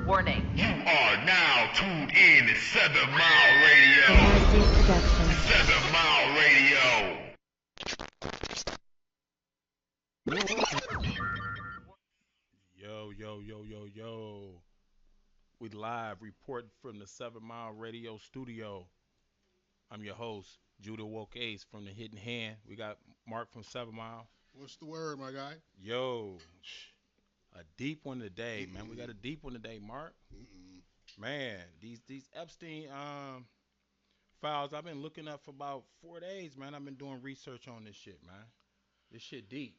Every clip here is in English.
Warning. You are now tuned in to 7 Mile ASD Radio. Production. 7 Mile Radio. Yo, yo, yo, yo, yo. We live reporting from the 7 Mile Radio studio. I'm your host, Judah Woke Ace from the Hidden Hand. We got Mark from 7 Mile. What's the word, my guy? Yo, a deep one today, man. We got Mm-mm. a deep one today, Mark. Mm-mm. Man, these Epstein files I've been looking up for about 4 days, man. I've been doing research on this shit, man. This shit deep.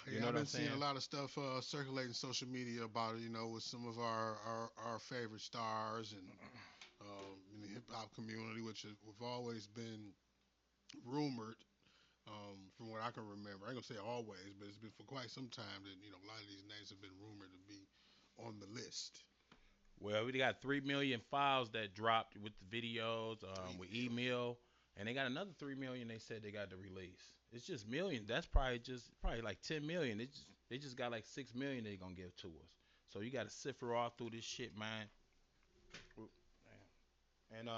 You Yeah, know I've what I'm been seeing a saying? lot of stuff circulating social media about it, with some of our favorite stars and in the hip hop community, which have always been rumored, from what I can remember. I ain't gonna say always, but it's been for quite some time that a lot of these names have been rumored to be on the list. Well, we got 3 million files that dropped with the videos, with 3 million. email, and they got another 3 million. They said they got to release. It's just millions. That's probably like 10 million. They just got like 6 million they gonna give to us. So you got to cipher all through this shit, man. Oop, And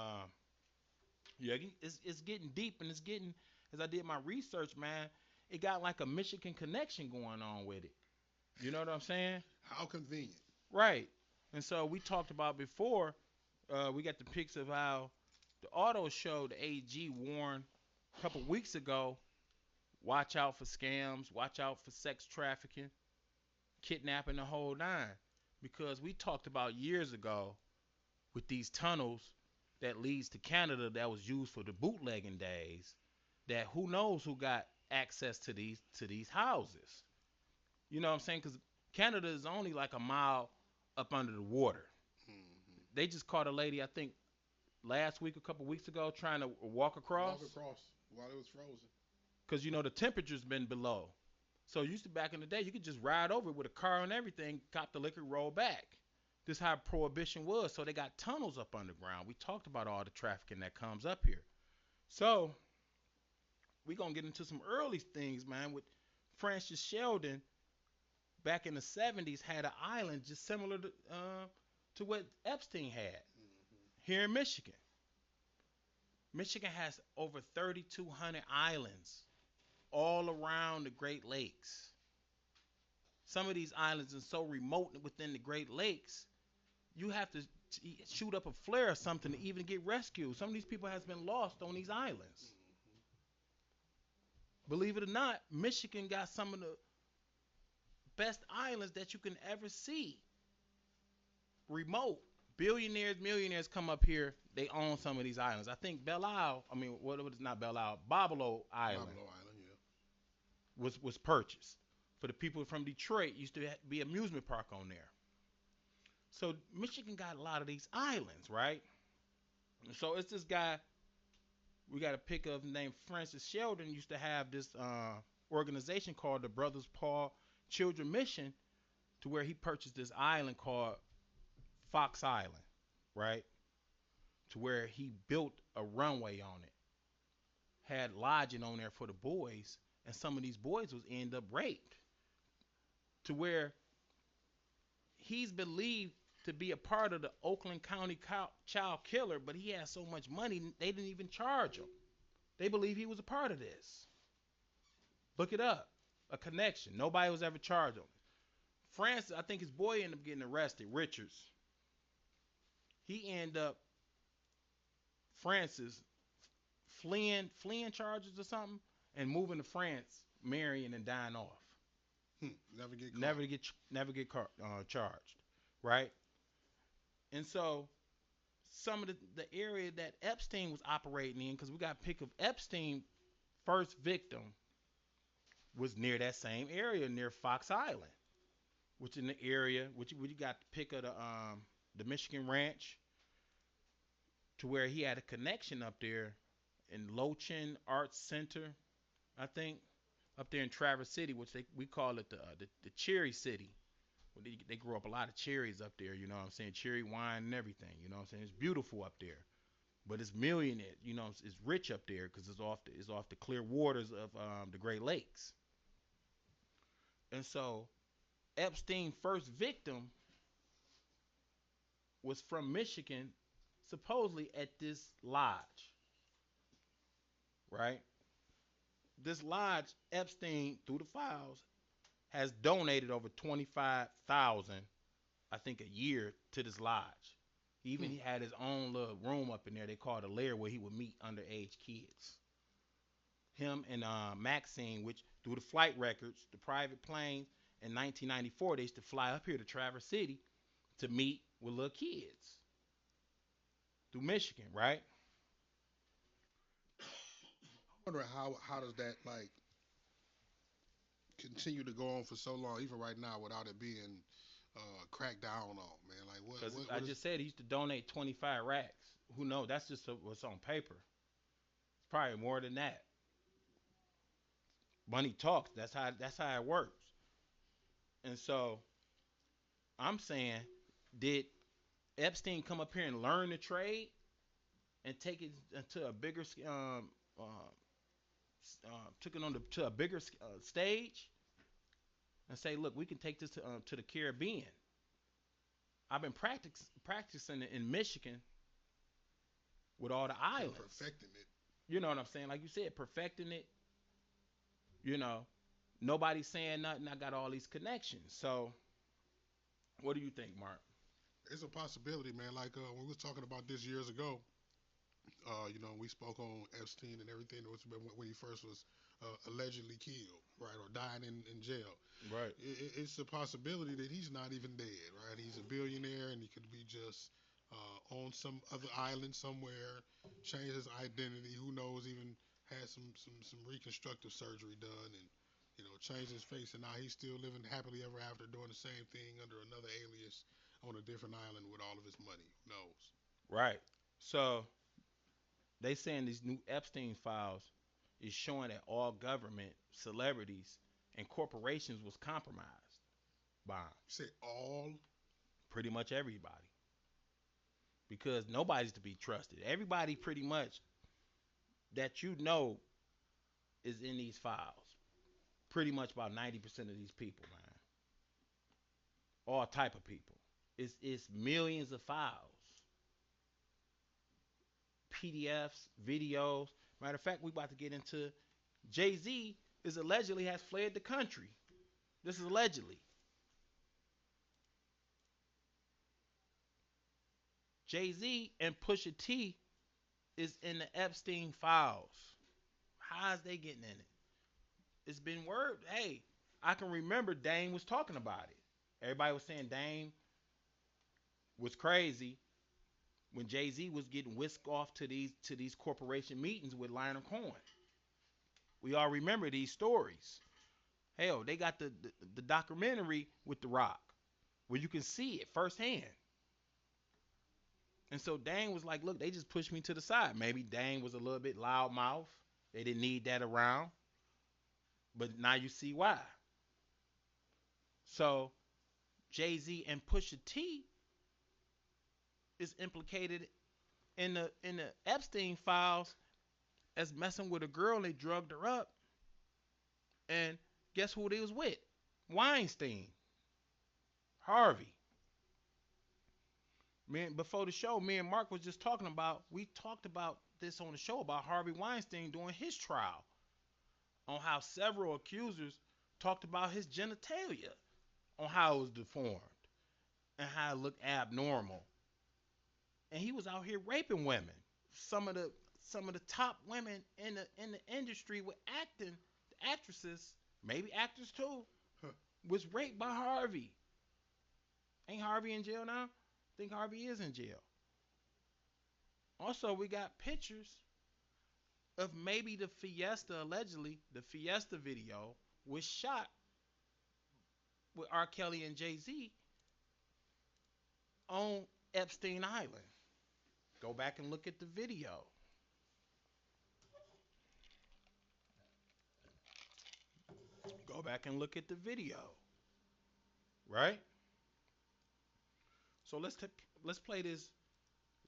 yeah, it's getting deep, and it's getting as I did my research, man. It got like a Michigan connection going on with it. You know what I'm saying? How convenient. Right. And so we talked about before. We got the pics of how the auto show, the AG warned a couple weeks ago, watch out for scams, watch out for sex trafficking, kidnapping, the whole nine. Because we talked about years ago with these tunnels that leads to Canada that was used for the bootlegging days, that who knows who got access to these houses. You know what I'm saying? Because Canada is only like a mile up under the water. Hmm. They just caught a lady, I think, last week, a couple weeks ago, trying to walk across Walk across while it was frozen. because the temperature's been below. So used to back in the day, you could just ride over with a car and everything, cop the liquor, roll back. This is how prohibition was. So they got tunnels up underground. We talked about all the trafficking that comes up here. So we gonna get into some early things, man. With Francis Sheldon back in the '70s had an island just similar to what Epstein had Hmm. here in Michigan. Michigan has over 3,200 islands all around the Great Lakes. Some of these islands are so remote within the Great Lakes, you have to shoot up a flare or something to even get rescued. Some of these people has been lost on these islands. Believe it or not, Michigan got some of the best islands that you can ever see. Remote. Billionaires, millionaires come up here. They own some of these islands. I think Belle Isle. I mean, what was not Belle Isle? Bobolo Island Pablo Island, yeah. was purchased for the people from Detroit. Used to be amusement park on there. So Michigan got a lot of these islands, right? So it's this guy we got a pic of named Francis Sheldon used to have this organization called the Brothers Paul Children Mission, to where he purchased this island called Fox Island, right? To where he built a runway on it, had lodging on there for the boys, and some of these boys was end up raped. To where he's believed to be a part of the Oakland County child killer, but he had so much money they didn't even charge him. They believe he was a part of this. Look it up. A connection. Nobody was ever charged him. Francis, I think his boy ended up getting arrested. Richards. He ended up Francis fleeing charges or something, and moving to France, marrying and dying off. Never get caught. Never get charged, right? And so some of the area that Epstein was operating in, because we got a pic of Epstein first victim was near that same area near Fox Island, which in the area which we got the pic of the Michigan Ranch, to where he had a connection up there in Lochin Arts Center, I think, up there in Traverse City, which we call it the Cherry City. They grow up a lot of cherries up there, you know what I'm saying? Cherry wine and everything, you know what I'm saying? It's beautiful up there. But it's millionaire, it's rich up there because it's off the clear waters of the Great Lakes. And so Epstein's first victim was from Michigan, supposedly at this lodge, right? This lodge, Epstein, through the files, has donated over 25,000, I think, a year to this lodge. Even he had his own little room up in there. They called a lair where he would meet underage kids. Him and Maxine, which through the flight records, the private planes, in 1994, they used to fly up here to Traverse City to meet with little kids through Michigan, right? I wonder how does that like continue to go on for so long, even right now, without it being cracked down on, man. Like Because I what is just said he used to donate 25 racks. Who knows? That's just what's on paper. It's probably more than that. Money talks. That's how it works. And so I'm saying, did Epstein come up here and learn the trade and take it to a bigger took it on to a bigger stage and say, look, we can take this to the Caribbean. I've been practicing it in Michigan with all the islands. perfecting it? You know what I'm saying? Like you said, perfecting it. You know, nobody's saying nothing. I got all these connections. So, what do you think, Mark? It's a possibility, man. Like when we was talking about this years ago, we spoke on Epstein and everything that was when he first was allegedly killed, right, or dying in jail. Right. It's a possibility that he's not even dead, right? He's a billionaire and he could be just on some other island somewhere, change his identity. Who knows? Even had some reconstructive surgery done and changed his face, and now he's still living happily ever after, doing the same thing under another alias on a different island with all of his money. Who knows? Right. So they saying these new Epstein files is showing that all government, celebrities, and corporations was compromised by 'em. You say all? Pretty much everybody, because nobody's to be trusted. Everybody pretty much that is in these files. Pretty much about 90% of these people, man. All type of people. It's millions of files, PDFs, videos. Matter of fact, we about to get into Jay-Z is allegedly has fled the country. This is allegedly. Jay-Z and Pusha T is in the Epstein files. How is they getting in it? It's been word. Hey, I can remember Dame was talking about it. Everybody was saying Dame was crazy when Jay-Z was getting whisked off to these corporation meetings with Lionel Cohen. We all remember these stories. Hell, they got the documentary with The Rock where you can see it firsthand. And so Dane was like, look, they just pushed me to the side. Maybe Dane was a little bit loudmouth. They didn't need that around. But now you see why. So Jay-Z and Pusha T is implicated in the Epstein files as messing with a girl and they drugged her up. And guess who they was with? Weinstein. Harvey. Man, before the show, me and Mark was just talking about, we talked about this on the show about Harvey Weinstein during his trial, on how several accusers talked about his genitalia, on how it was deformed and how it looked abnormal. And he was out here raping women. Some of the top women in the industry with acting, the actresses, maybe actors too, was raped by Harvey. Ain't Harvey in jail now? I think Harvey is in jail. Also, we got pictures of maybe the Fiesta, allegedly, the Fiesta video was shot with R. Kelly and Jay-Z on Epstein Island. Go back and look at the video. Go back and look at the video. Right? So let's play this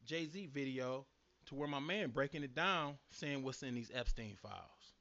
Jay-Z video to where my man breaking it down, saying what's in these Epstein files.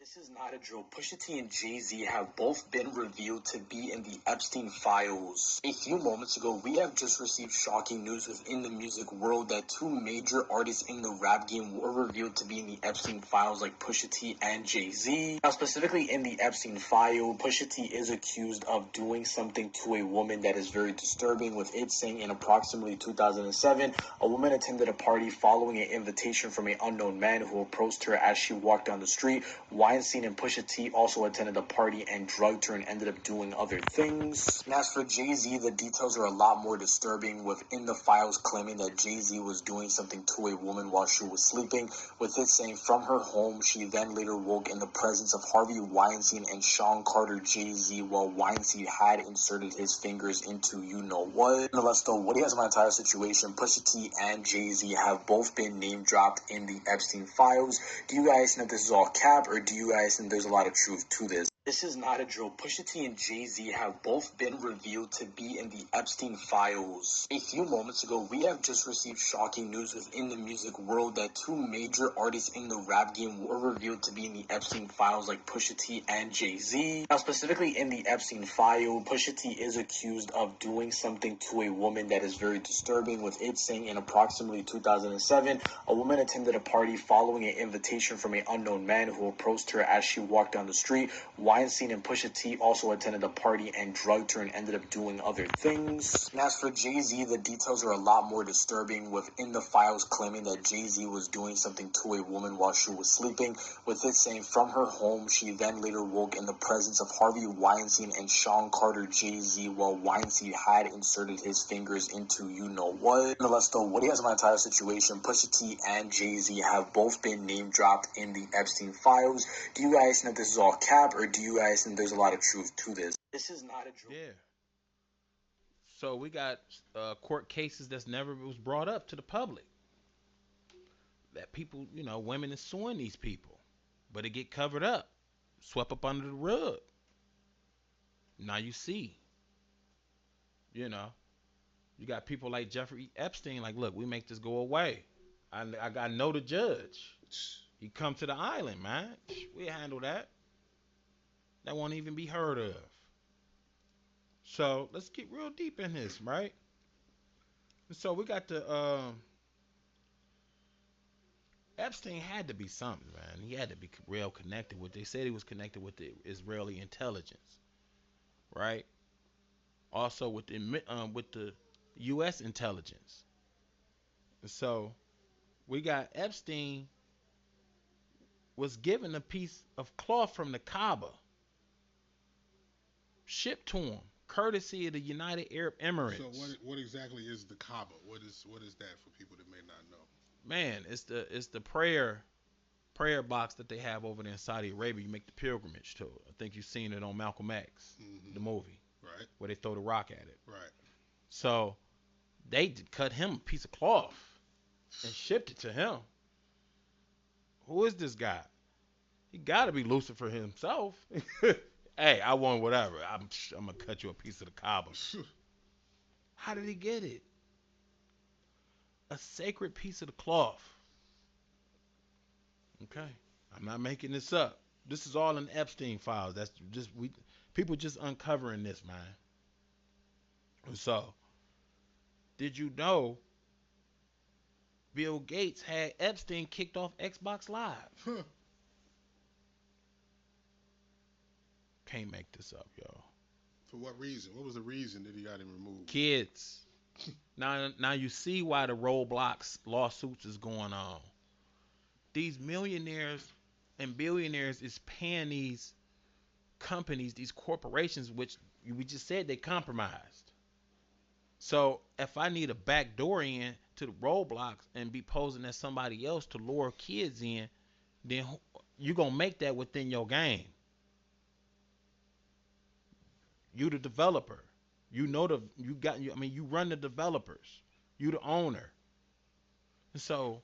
The This is not a drill. Pusha T and Jay-Z have both been revealed to be in the Epstein files. A few moments ago, we have just received shocking news within the music world that two major artists in the rap game were revealed to be in the Epstein files, like Pusha T and Jay-Z. Now, specifically in the Epstein file, Pusha T is accused of doing something to a woman that is very disturbing, with it saying in approximately 2007, a woman attended a party following an invitation from an unknown man who approached her as she walked down the street. Weinstein and Pusha T also attended a party and drugged her and ended up doing other things. And as for Jay-Z, the details are a lot more disturbing, within the files claiming that Jay-Z was doing something to a woman while she was sleeping, with it saying from her home she then later woke in the presence of Harvey Weinstein and Sean Carter Jay-Z, while Weinstein had inserted his fingers into you-know-what. Nonetheless though, what do you guys on the entire situation? Pusha T and Jay-Z have both been name dropped in the Epstein files. Do you guys think this is all cap, or do you guys think there's a lot of truth to this? This is not a drill. Pusha T and Jay-Z have both been revealed to be in the Epstein files. A few moments ago, we have just received shocking news within the music world that two major artists in the rap game were revealed to be in the Epstein files, like Pusha T and Jay-Z. Now, specifically in the Epstein file, Pusha T is accused of doing something to a woman that is very disturbing, with it saying in approximately 2007, a woman attended a party following an invitation from an unknown man who approached her as she walked down the street. Weinstein and Pusha T also attended a party and drugged her and ended up doing other things. And as for Jay-Z, the details are a lot more disturbing, within the files claiming that Jay-Z was doing something to a woman while she was sleeping, with it saying from her home she then later woke in the presence of Harvey Weinstein and Sean Carter Jay-Z, while Weinstein had inserted his fingers into you-know-what. Nonetheless though, what do you guys on the entire situation? Pusha T and Jay-Z have both been name dropped in the Epstein files. Do you guys think this is all cap, or do you guys think there's a lot of truth to this? This is not a drill. Yeah. So we got court cases that's never was brought up to the public. That people, women is suing these people, but it get covered up, swept up under the rug. Now you see, you know, you got people like Jeffrey Epstein. Like, look, we make this go away. I know the judge. He come to the island, man. We handle that. That won't even be heard of. So let's get real deep in this, right? So we got the Epstein had to be something, man. He had to be real connected with. They said he was connected with the Israeli intelligence, right? Also with the U.S. intelligence. And so we got Epstein was given a piece of cloth from the Kaaba, shipped to him, courtesy of the United Arab Emirates. So what exactly is the Kaaba? What is that for people that may not know? Man, it's the prayer box that they have over there in Saudi Arabia. You make the pilgrimage to it. I think you've seen it on Malcolm X, the movie, right? Where they throw the rock at it. Right. So they cut him a piece of cloth and shipped it to him. Who is this guy? He got to be Lucifer himself. Hey, I want whatever. I'm gonna cut you a piece of the Kaaba. How did he get it? A sacred piece of the cloth. Okay, I'm not making this up. This is all in Epstein files. That's just people just uncovering this, man. So, did you know Bill Gates had Epstein kicked off Xbox Live? Can't make this up, yo. For what reason? What was the reason that he got him removed? Kids. Now you see why the Roblox lawsuits is going on. These millionaires and billionaires is paying these companies, these corporations, which we just said they compromised. So if I need a back door in to the Roblox and be posing as somebody else to lure kids in, then you gonna make that within your game. You the developer. You run the developers. You the owner. And so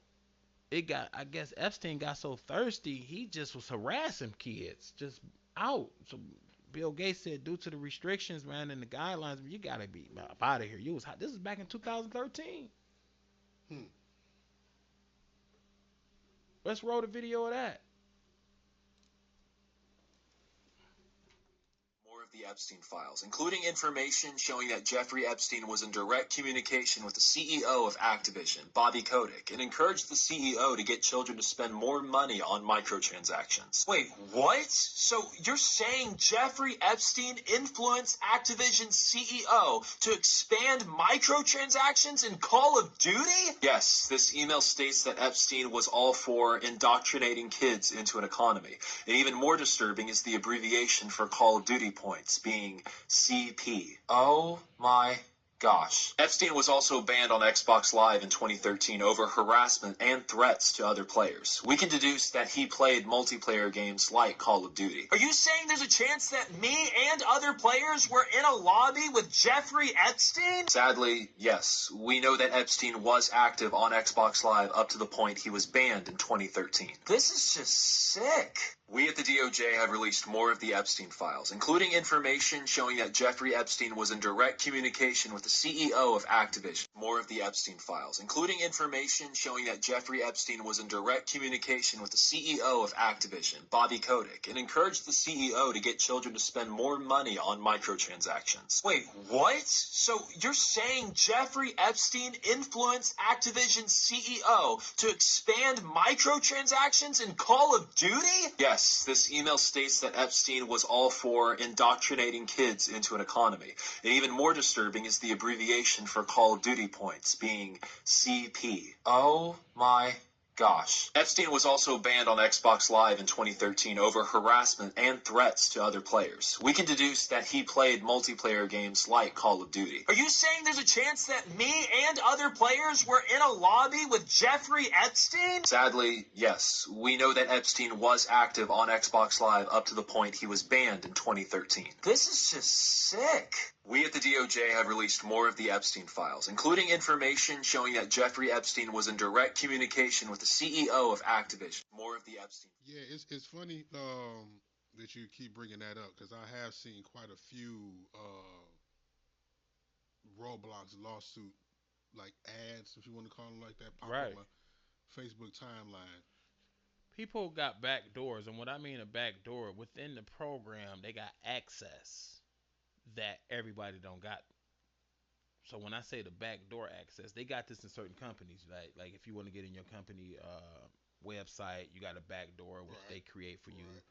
I guess Epstein got so thirsty, he just was harassing kids just out. So Bill Gates said, due to the restrictions, man, and the guidelines, you gotta be up out of here. You was hot. This is back in 2013. Let's roll the video of that. of the Epstein files, including information showing that Jeffrey Epstein was in direct communication with the CEO of Activision, Bobby Kotick, and encouraged the CEO to get children to spend more money on microtransactions. Wait, what? So you're saying Jeffrey Epstein influenced Activision's CEO to expand microtransactions in Call of Duty? Yes, this email states that Epstein was all for indoctrinating kids into an economy. And even more disturbing is the abbreviation for Call of Duty points, being CP. Oh my gosh. Epstein was also banned on Xbox Live in 2013 over harassment and threats to other players. We can deduce that he played multiplayer games like Call of Duty. Are you saying there's a chance that me and other players were in a lobby with Jeffrey Epstein? Sadly, yes. We know that Epstein was active on Xbox Live up to the point he was banned in 2013. This is just sick. We at the DOJ have released more of the Epstein files, including information showing that Jeffrey Epstein was in direct communication with the CEO of Activision. More of the Epstein files, including information showing that Jeffrey Epstein was in direct communication with the CEO of Activision, Bobby Kotick, and encouraged the CEO to get children to spend more money on microtransactions. Wait, what? So you're saying Jeffrey Epstein influenced Activision's CEO to expand microtransactions in Call of Duty? Yes, this email states that Epstein was all for indoctrinating kids into an economy. And even more disturbing is the abbreviation for Call of Duty points, being CP. Oh my gosh. Epstein was also banned on Xbox Live in 2013 over harassment and threats to other players. We can deduce that he played multiplayer games like Call of Duty. Are you saying there's a chance that me and other players were in a lobby with Jeffrey Epstein? Sadly, yes. We know that Epstein was active on Xbox Live up to the point he was banned in 2013. This is just sick. We at the DOJ have released more of the Epstein files, including information showing that Jeffrey Epstein was in direct communication with the CEO of Activision. More of the Epstein. Yeah, it's funny that you keep bringing that up because I have seen quite a few Roblox lawsuit like ads, if you want to call them like that, pop Right. up my Facebook timeline. People got back doors, and what I mean a back door, within the program, they got access that everybody don't got. So when I say the back door access, they got this in certain companies. Like if you want to get in your company website, you got a back door which Right. they create for you Right.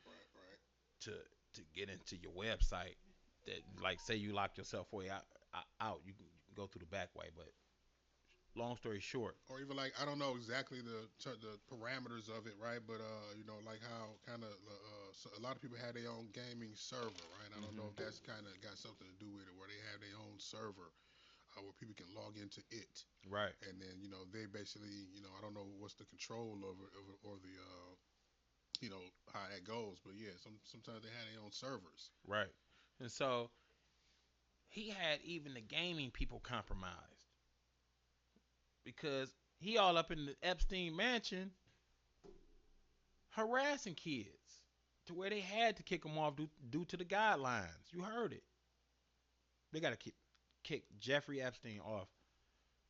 to get into your website. That, like, say you lock yourself way out, you can go through the back way. But long story short, Or even like I don't know exactly the parameters of it, right? But like how kind of so a lot of people have their own gaming server, right? I don't know if that's kind of got something to do with it, where they have their own server where people can log into it, right, and then they basically I don't know what's the control over or the how that goes, but yeah, sometimes they have their own servers. right, and so he had even the gaming people compromised because he all up in the Epstein mansion harassing kids to where they had to kick him off due to the guidelines. You heard it. They got to kick Jeffrey Epstein off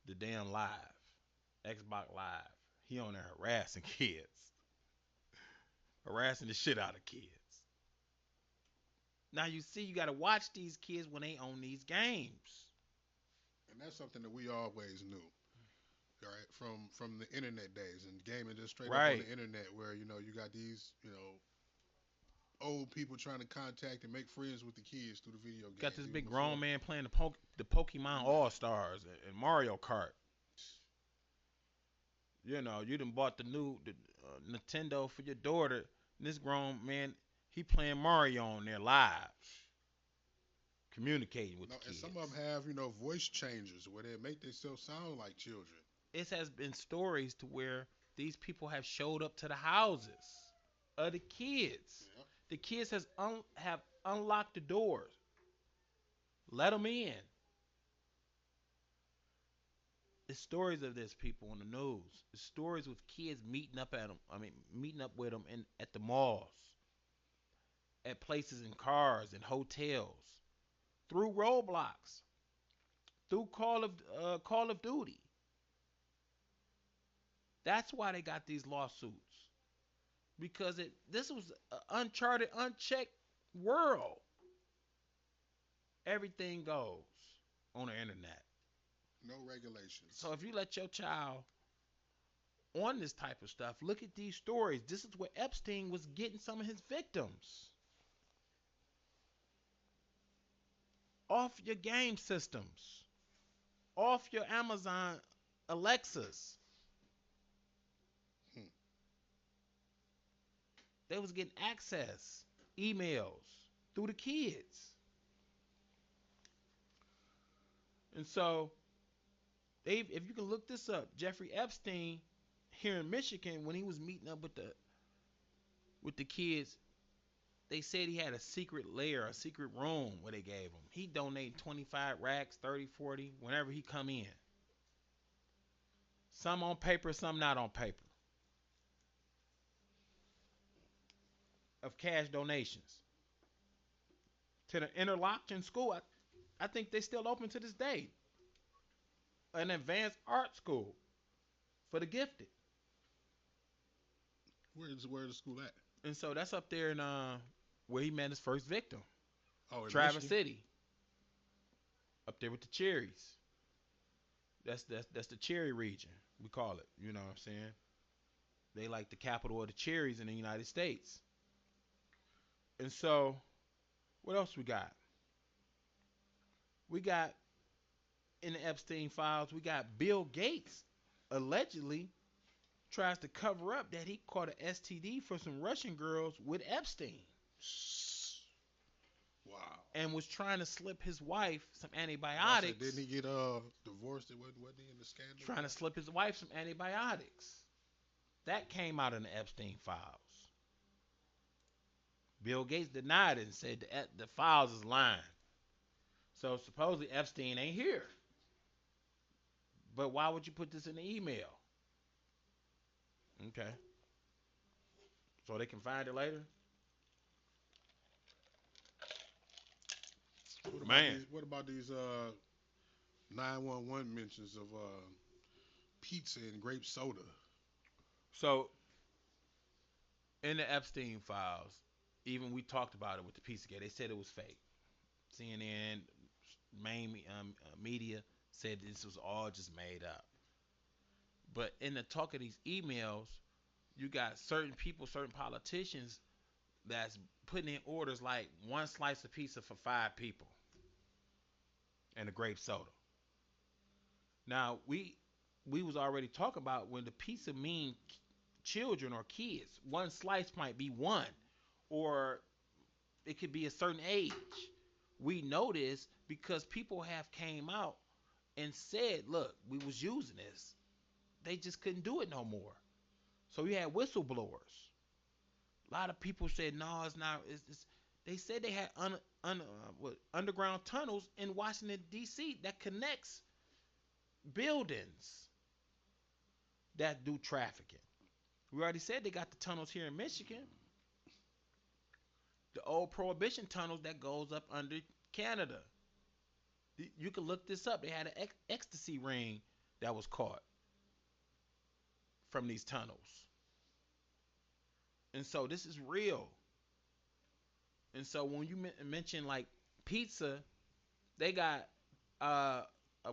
the damn live, Xbox Live. He on there harassing kids, harassing the shit out of kids. Now you see, you got to watch these kids when they own these games. And that's something that we always knew, right? From the internet days and gaming just straight up on Right. the internet, where you got these old people trying to contact and make friends with the kids through the video games. Got this even big before. grown man playing the Pokemon All Stars and Mario Kart. You done bought the Nintendo for your daughter. And this grown man, he playing Mario on there live, communicating with No, the and kids. some of them have voice changers where they make themselves sound like children. It has been stories to where these people have showed up to the houses of the kids. Yeah. The kids have unlocked the doors, let them in. It's stories of this, people, on the news. It's stories with kids meeting up at them. I mean, meeting up with them at the malls, at places in cars and hotels, through Roblox, through Call of Duty. That's why they got these lawsuits, because this was an uncharted, unchecked world. Everything goes on the internet. No regulations. So if you let your child on this type of stuff, look at these stories. This is where Epstein was getting some of his victims off your game systems, off your Amazon Alexas. Hmm. They was getting access, emails through the kids. And so, if you can look this up, Jeffrey Epstein here in Michigan, when he was meeting up with the kids, they said he had a secret lair, a secret room where they gave him. He donated 25 racks, 30, 40, whenever he come in. Some on paper, some not on paper, of cash donations to the Interlochen School. I think they still open to this day. An advanced art school for the gifted. Where's the school at? And so that's up there in where he met his first victim, Oh, in Traverse Michigan. City, up there with the cherries. That's the cherry region, we call it. You know what I'm saying? They like the capital of the cherries in the United States. And so, what else we got? We got in the Epstein files, we got Bill Gates allegedly tries to cover up that he caught an STD for some Russian girls with Epstein Wow. and was trying to slip his wife some I antibiotics. didn't he get divorced? Wasn't he in the scandal? Trying to slip his wife some antibiotics. That came out in the Epstein files. Bill Gates denied it and said the files is lying. So supposedly Epstein ain't here. But why would you put this in the email? Okay. So they can find it later? Man. What about these 911 mentions of pizza and grape soda? So in the Epstein files, even we talked about it with the Pizzagate. They said it was fake. CNN, main media said this was all just made up. But in the talk of these emails, you got certain people, certain politicians that's putting in orders like one slice of pizza for 5 people and a grape soda. Now we was already talking about when the pizza mean children or kids. One slice might be one, or it could be a certain age. We know this because people have came out and said, "Look, we was using this. They just couldn't do it no more." So we had whistleblowers. A lot of people said, "No, it's not." It's they said they had underground tunnels in Washington D.C. that connects buildings that do trafficking. We already said they got the tunnels here in Michigan, the old prohibition tunnels that goes up under Canada. You can look this up. They had an ecstasy ring that was caught from these tunnels. And so this is real. And so when you mention like pizza, they got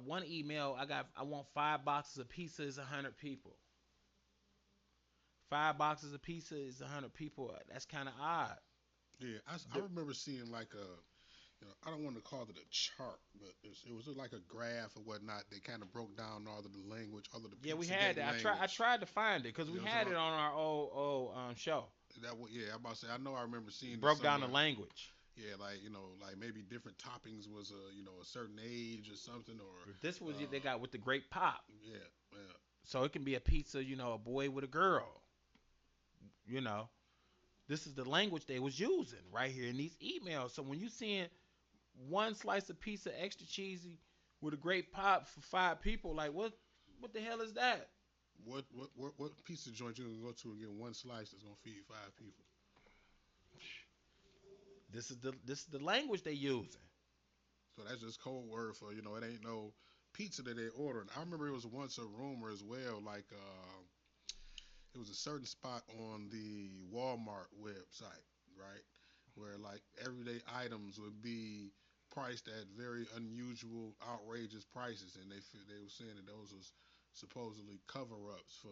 one email. I want 5 boxes of pizza is 100 people. 5 boxes of pizza is 100 people. That's kind of odd. Yeah, I remember seeing like I don't want to call it a chart, but it was like a graph or whatnot. They kind of broke down all of the language, all of the Yeah, we pizza had gate that. language. I tried to find it because we had it on our old show. Yeah, I'm about to say. I know I remember seeing it Broke down the somewhere. language. Yeah, like like maybe different toppings was a certain age or something, or This was they got with the great pop. yeah, yeah. So it can be a pizza, a boy with a girl. You know, this is the language they was using right here in these emails. So when you seeing one slice of pizza extra cheesy with a great pop for 5 people, like what the hell is that? What pizza joint you gonna go to and get one slice that's gonna feed 5 people? This is the language they using. So that's just code word for it ain't no pizza that they ordered. I remember it was once a rumor as well, like it was a certain spot on the Walmart website, right, where like everyday items would be priced at very unusual, outrageous prices, and they were saying that those was supposedly cover-ups for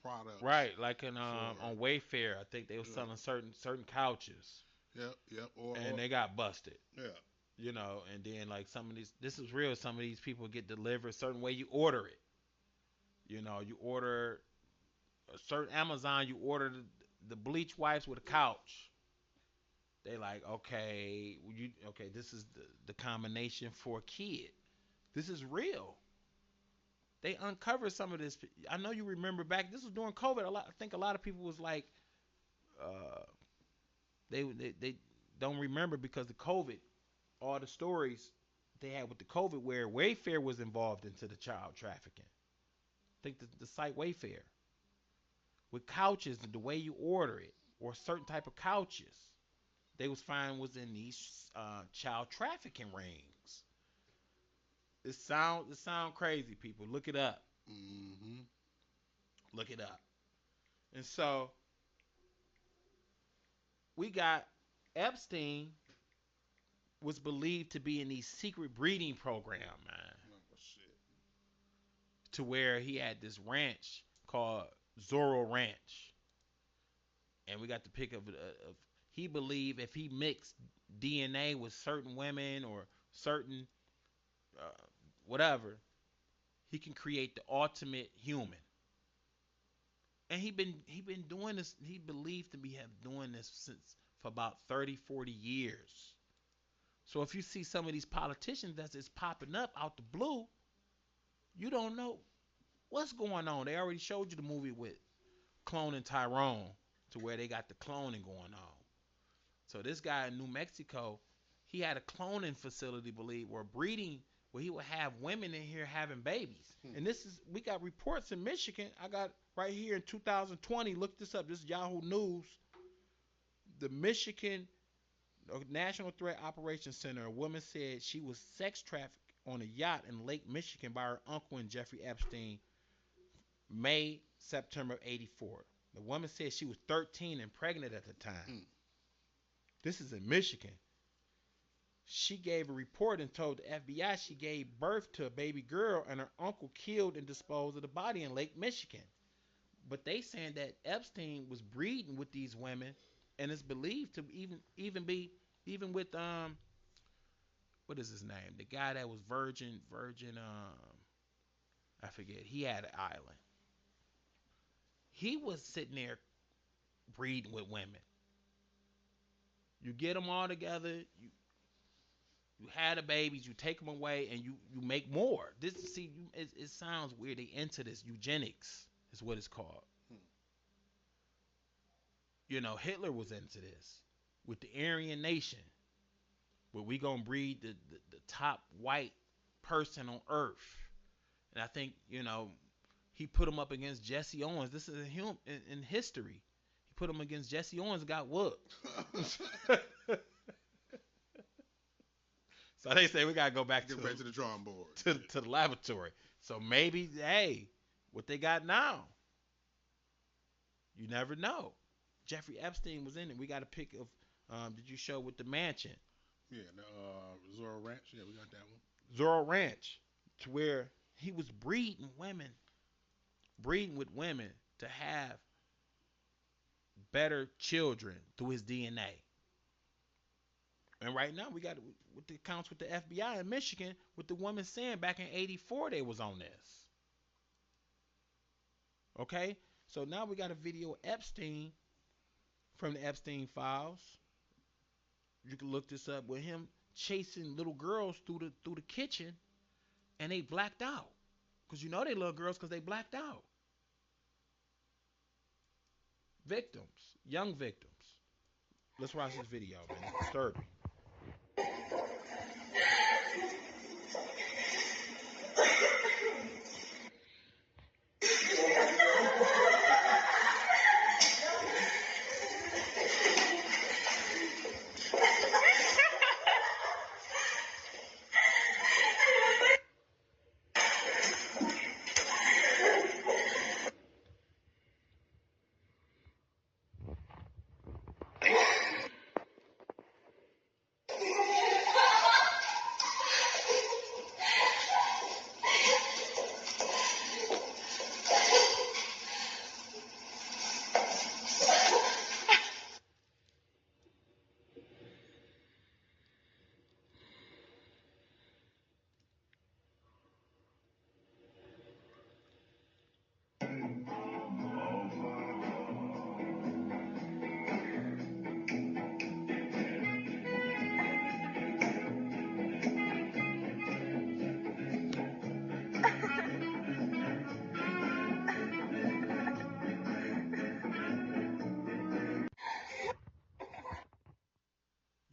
products Right, like in for on Wayfair, I think they were selling certain couches, yep and they got busted. yeah. And then like some of these, this is real. Some of these people get delivered a certain way. You order it. You order a certain Amazon. You order the bleach wipes with a couch. They like, okay, okay. This is the combination for a kid. This is real. They uncovered some of this. I know you remember back. This was during COVID. I think a lot of people was like, uh, they don't remember because the COVID, all the stories they had with the COVID, where Wayfair was involved into the child trafficking. I think the site Wayfair with couches and the way you order it, or certain type of couches, they was finding was in these child trafficking rings. It sound crazy, people. Look it up. Hmm. Look it up. And so we got Epstein was believed to be in these secret breeding program, man, Oh shit. to where he had this ranch called Zorro Ranch, and we got the pic of he believed if he mixed DNA with certain women or certain uh, whatever, he can create the ultimate human. And he been doing this. He believed to be have doing this since for about 30, 40 years. So if you see some of these politicians that's just popping up out the blue, you don't know what's going on. They already showed you the movie with cloning Tyrone, to where they got the cloning going on. So this guy in New Mexico, he had a cloning facility, believe, or breeding, where he would have women in here having babies. And this is, we got reports in Michigan. I got right here in 2020. Look this up. This is Yahoo News. The Michigan National Threat Operations Center. A woman said she was sex trafficked on a yacht in Lake Michigan by her uncle and Jeffrey Epstein, May, September of '84. The woman said she was 13 and pregnant at the time. Hmm. This is in Michigan. She gave a report and told the FBI she gave birth to a baby girl and her uncle killed and disposed of the body in Lake Michigan. But they saying that Epstein was breeding with these women, and it's believed to even with what is his name? The guy that was virgin I forget. He had an island. He was sitting there breeding with women. You get them all together, you had the babies, you take them away, and you make more. This see, it sounds weird. They into this eugenics is what it's called. Hmm. Hitler was into this with the Aryan nation, where we gonna breed the top white person on earth. And I think he put him up against Jesse Owens. This is in history. He put him against Jesse Owens and got whooped. So they say we gotta go back Get back to the drawing board. to the laboratory. So maybe, hey, what they got now? You never know. Jeffrey Epstein was in it. We got a pic of. Did you show with the mansion? Yeah, the Zorro Ranch. Yeah, we got that one. Zorro Ranch, to where he was breeding with women to have better children through his DNA. And right now we got with the accounts with the FBI in Michigan, with the woman saying back in '84 they was on this. Okay, so now we got a video of Epstein from the Epstein files. You can look this up with him chasing little girls through the kitchen, and they blacked out, because they little girls because they blacked out. Victims, young victims. Let's watch this video, man. It's disturbing.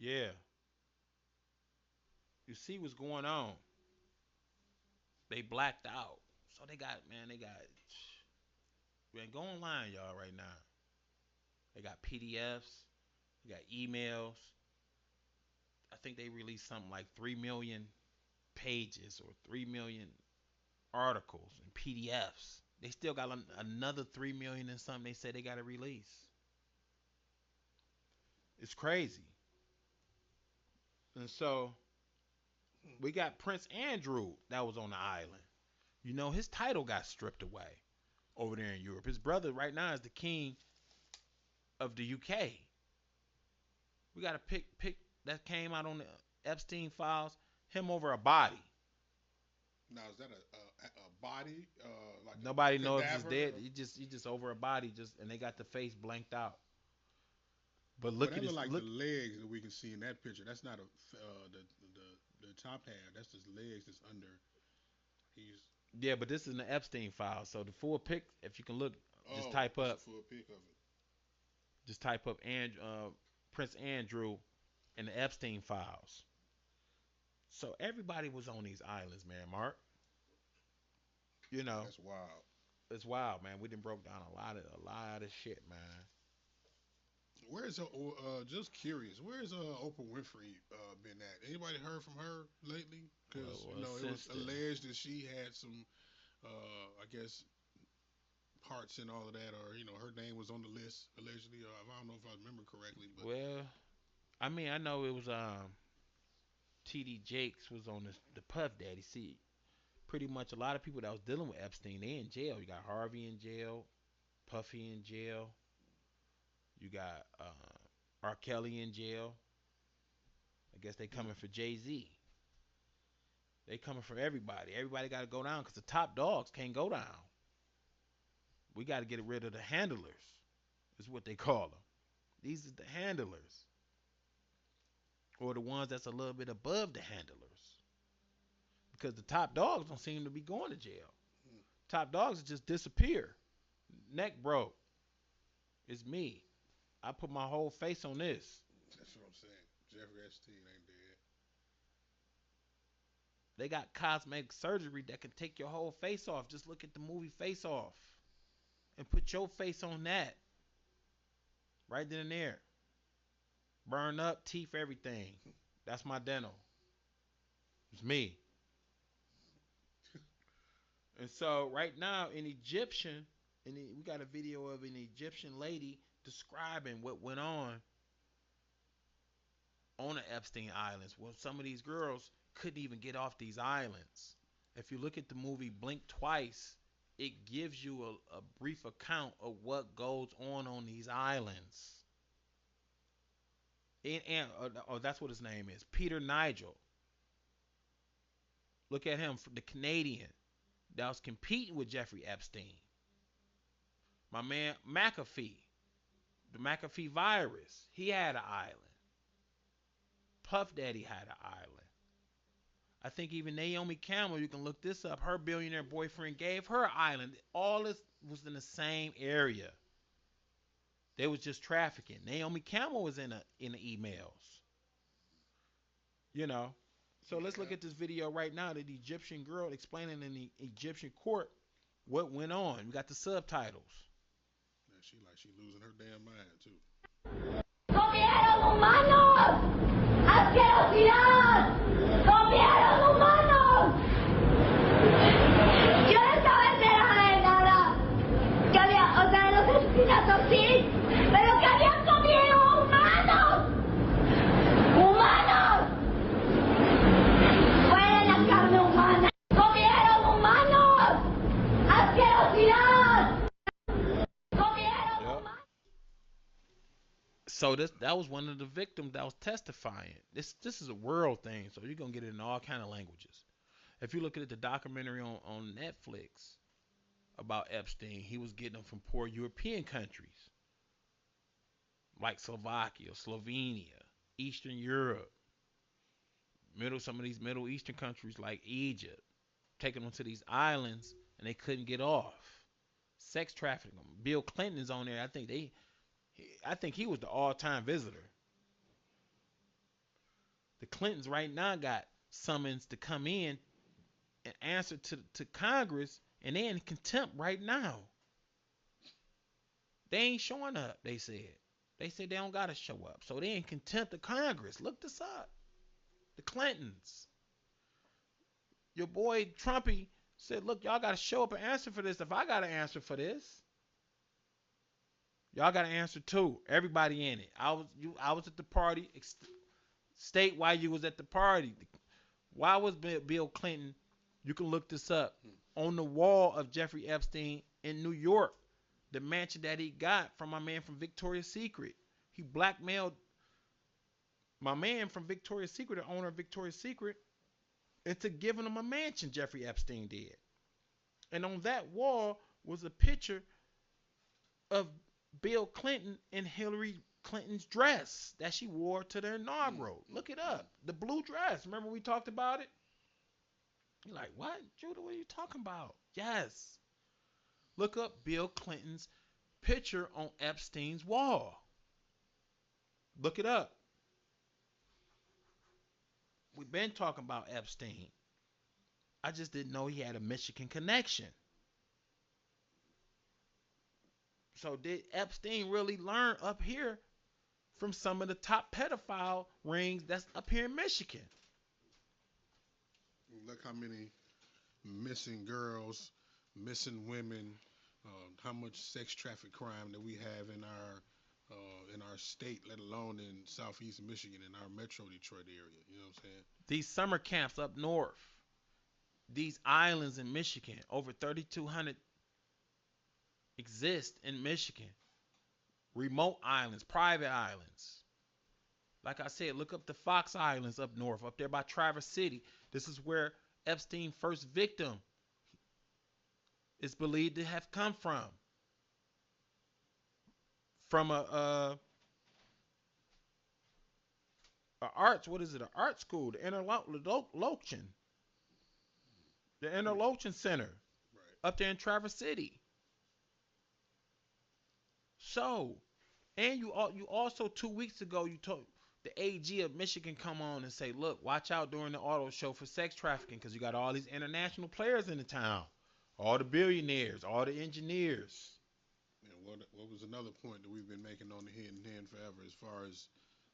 Yeah, you see what's going on. They blacked out. So they got, man, they got, man, go online, y'all, right now. They got PDFs, they got emails. I think they released something like 3 million pages or 3 million articles and PDFs. They still got another 3 million and something they said they got to release. It's crazy. And so we got Prince Andrew that was on the island. You know, his title got stripped away over there in Europe. His brother right now is the king of the UK. We got to pick that came out on the Epstein files. Him over a body. Now is that a body like Nobody a knows if he's cadaver? dead. He just over a body. Just and they got the face blanked out. But But look that at look his like look. the legs that we can see in that picture. That's not the top half. That's just legs that's under. He's Yeah, but this is in the Epstein file. So the full pic, if you can look, just oh, type that's a up, full pic of it. just type up Prince Andrew and the Epstein files. So everybody was on these islands, man. Mark, you know, That's wild. it's wild, man. We done broke down a lot of shit, man. Where's just curious? Where's Oprah Winfrey been at? Anybody heard from her lately? Because Well, it was sister. alleged that she had some, I guess, parts in all of that, or her name was on the list allegedly. Or I don't know if I remember correctly, but Well, I mean, I know it was TD Jakes was on the Puff Daddy. See, pretty much a lot of people that was dealing with Epstein, they in jail. You got Harvey in jail, Puffy in jail. You got R. Kelly in jail. I guess they mm, coming for Jay Z. They coming for everybody. Everybody got to go down because the top dogs can't go down. We got to get rid of the handlers. Is what they call them. These are the handlers, or the ones that's a little bit above the handlers, because the top dogs don't seem to be going to jail. mm, Top dogs just disappear. Neck broke. It's me. I put my whole face on this. that's what I'm saying. Jeffrey Epstein ain't dead. They got cosmetic surgery that can take your whole face off. Just look at the movie Face Off and put your face on that. Right then and there. Burn up, teeth, everything. That's my dental. It's me. And so right now in Egyptian, we got a video of an Egyptian lady describing what went on the Epstein Islands. Well, some of these girls couldn't even get off these islands. If you look at the movie Blink Twice, it gives you a brief account of what goes on these islands. Oh, that's what his name is, Peter Nigel. Look at him, the Canadian that was competing with Jeffrey Epstein. My man McAfee, the McAfee virus, he had an island. Puff Daddy had an island. I think even Naomi Campbell, you can look this up. Her billionaire boyfriend gave her an island. All this was in the same area. They was just trafficking. Naomi Campbell was in the emails. You know. So let's look Yeah, at this video right now. The Egyptian girl explaining in the Egyptian court what went on. We got the subtitles. yeah, she losing her damn mind too. ¡Comieron humanos! ¡Asquerosidad! ¡Comieron humanos! Yo no estaba enterada de nada. Que había, o sea, de los asesinatos sí, pero que habían comido humanos. ¡Humanos! Fue de la carne humana. ¡Comieron humanos! ¡Asquerosidad! ¡Comieron Yep. humanos! So that was one of the victims that was testifying. This is a world thing, so you're gonna get it in all kind of languages. If you look at the documentary on Netflix about Epstein, he was getting them from poor European countries like Slovakia, Slovenia, Eastern Europe, some of these Middle Eastern countries like Egypt, taking them to these islands and they couldn't get off. Sex trafficking. Bill Clinton is on there. I think he was the all-time visitor. The Clintons right now got summons to come in and answer to Congress, and they in contempt right now. They ain't showing up, they said. They said they don't gotta show up. So they in contempt of Congress. Look this up. The Clintons. Your boy Trumpy said, look, y'all gotta show up and answer for this. If I gotta answer for this, y'all gotta answer too. Everybody in it. I was at the party. State why you was at the party. Why was Bill Clinton? You can look this up on the wall of Jeffrey Epstein in New York, the mansion that he got from my man from Victoria's Secret. He blackmailed my man from Victoria's Secret, the owner of Victoria's Secret, into giving him a mansion. Jeffrey Epstein did, and on that wall was a picture of Bill Clinton and Hillary Clinton's dress that she wore to the inaugural. Look it up. The blue dress. Remember we talked about it? You're like, what? Judah, what are you talking about? Yes. Look up Bill Clinton's picture on Epstein's wall. Look it up. We've been talking about Epstein. I just didn't know he had a Michigan connection. So did Epstein really learn up here from some of the top pedophile rings that's up here in Michigan? Look how many missing girls, missing women, how much sex traffic crime that we have in our state, let alone in southeast Michigan, in our metro Detroit area. You know what I'm saying? These summer camps up north, these islands in Michigan, over 3,200 exist in Michigan. Remote islands, private islands. Like I said, look up the Fox Islands up north, up there by Traverse City. This is where Epstein's first victim is believed to have come from. From a arts, what is it? An art school, the Interlochen. The Interlochen Center. Right. Up there in Traverse City. So, and you also 2 weeks ago you told the AG of Michigan come on and say, look, watch out during the auto show for sex trafficking because you got all these international players in the town, all the billionaires, all the engineers. And what was another point that we've been making on the Head and Hand forever, as far as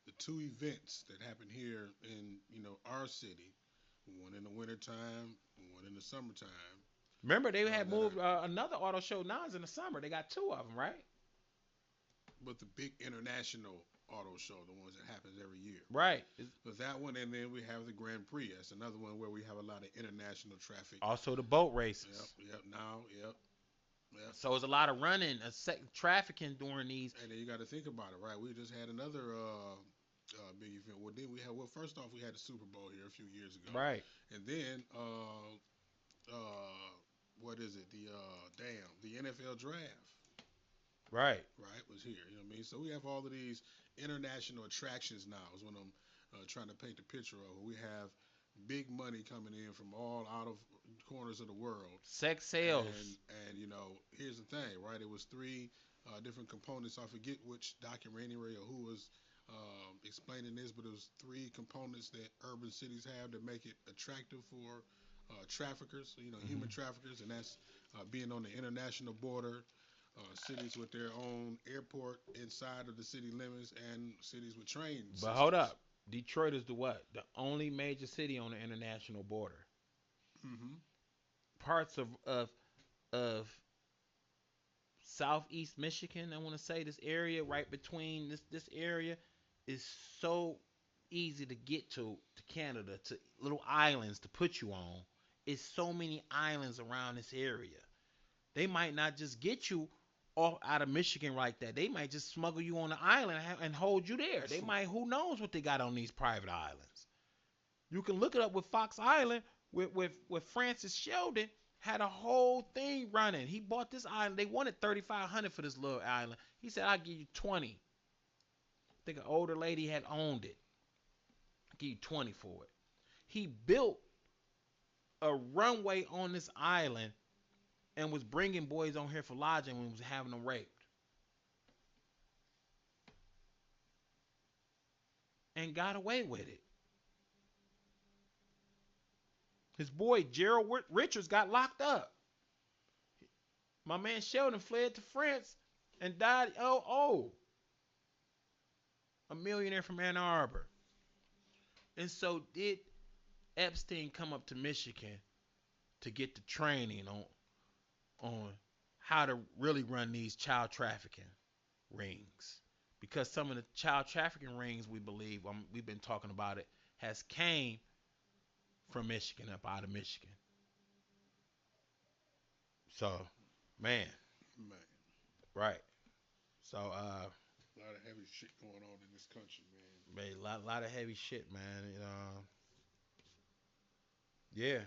the two events that happened here in our city, one in the wintertime, one in the summertime. Remember they had moved another auto show now is in the summer. They got two of them, right? But the big international auto show, the ones that happens every year. Right. So that one, and then we have the Grand Prix. That's another one where we have a lot of international traffic. Also the boat races. Yep. So it's a lot of running, trafficking during these. And then you got to think about it, right? We just had another big event. Well, then first off, we had the Super Bowl here a few years ago. Right. And then, what is it? The NFL draft. Right. Was here. You know what I mean? So we have all of these international attractions now is what I'm trying to paint the picture of. We have big money coming in from all out of corners of the world. Sex sales. And here's the thing, right? It was three different components. I forget which documentary or who was explaining this, but it was three components that urban cities have that make it attractive for traffickers, human traffickers, and that's being on the international border, cities with their own airport inside of the city limits, and cities with trains. But hold up. Detroit is the what? The only major city on the international border. Mm-hmm. Parts of southeast Michigan, I want to say this area right between this area is so easy to get to Canada, to little islands to put you on. It's so many islands around this area. They might not just get you off out of Michigan like that. They might just smuggle you on the island and hold you there. They might, who knows what they got on these private islands. You can look it up with Fox Island with Francis Sheldon had a whole thing running. He bought this island. They wanted $3,500 for this little island. He said, I'll give you 20. I think an older lady had owned it. I'll give you 20 for it. He built a runway on this island and was bringing boys on here for lodging when he was having them raped. And got away with it. His boy Gerald Richards got locked up. My man Sheldon fled to France and died. A millionaire from Ann Arbor. And so did Epstein come up to Michigan to get the training on how to really run these child trafficking rings? Because some of the child trafficking rings, we believe, we've been talking about it, has came from Michigan, up out of Michigan. So, man, Man, right. So, a lot of heavy shit going on in this country, man. man, lot of heavy shit, man. Yeah,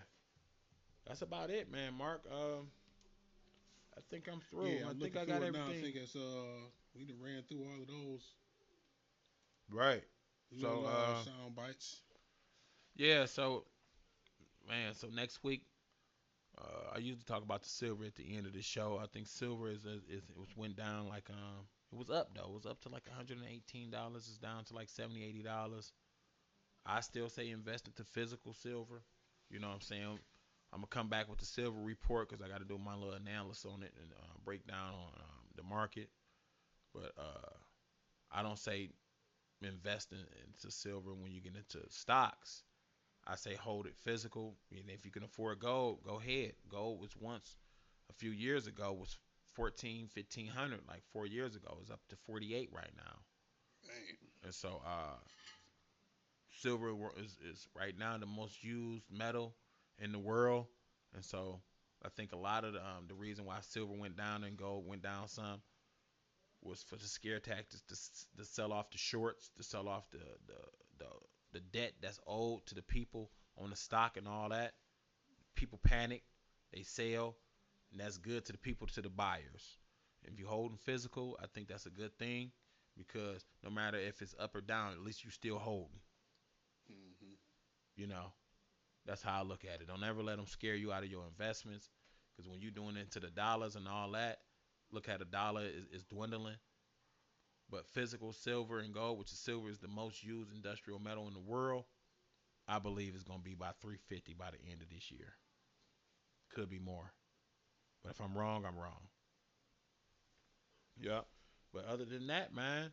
that's about it, man. Mark, I think I'm through. Yeah, I I'm think looking I got through it now. I everything. think it's we done ran through all of those Right. So, little sound bites. yeah. So, man. So next week, I usually talk about the silver at the end of the show. I think silver is it was went down like it was up though. It was up to like $118. It's down to like $70, $80. I still say invest into physical silver. You know what I'm saying? I'm gonna come back with the silver report because I got to do my little analysis on it and break down on the market. But I don't say invest into silver when you get into stocks. I say hold it physical. And if you can afford gold, go ahead. Gold was once a few years ago was 14, 1500 like 4 years ago. It's up to 48 right now. Man. And so silver is right now the most used metal in the world. And so I think a lot of the reason why silver went down and gold went down some was for the scare tactics to sell off the shorts, to sell off the the debt that's owed to the people on the stock and all that. People panic, they sell, and that's good to the people, to the buyers. If you're holding physical, I think that's a good thing because no matter if it's up or down, at least you still holding. Hmm. You know, that's how I look at it. Don't ever let them scare you out of your investments because when you're doing into the dollars and all that, look at a dollar is dwindling. But physical silver and gold, which is silver is the most used industrial metal in the world, I believe is going to be about 350 by the end of this year. Could be more. But if I'm wrong, I'm wrong. Yeah. But other than that, man,